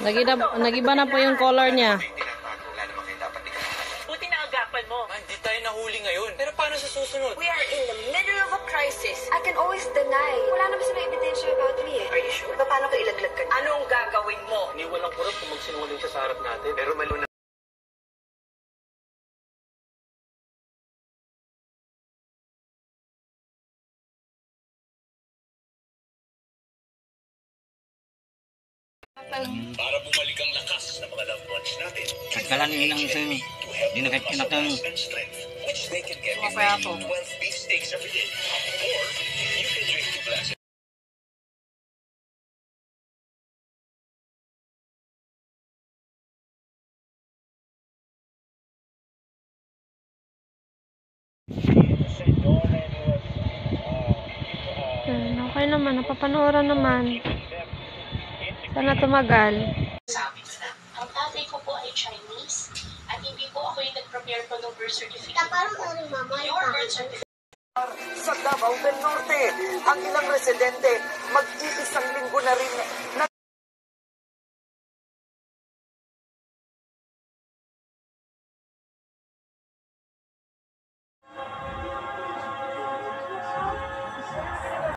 Nagiba na po yung color niya. Buti na agapan mo. Hindi tayo nahuli ngayon. Pero paano sa susunod? We are in the middle of a crisis. I can always deny. Wala naman silang ebidensya about me eh. Are you sure? Paano ko ilaglag ka? Anong gagawin mo? Ni walang kurot kung magsinungaling siya sa harap natin. Pero maluna. Para bumalik ang lakas ng mga loved ones natin. Nagkalan ilang isang di nakatkinatang. Which they can get if they eat 12 beef steaks every day. Or you can drink 2 glasses. Okay naman, napapanooran naman. Sana tumagal. Ang tatay ko po ay Chinese at hindi po ako yung nag-prepare po ng birth certificate. Your birth certificate. Sa Davao del Norte, ang ilang residente mag-iisang linggo na rin na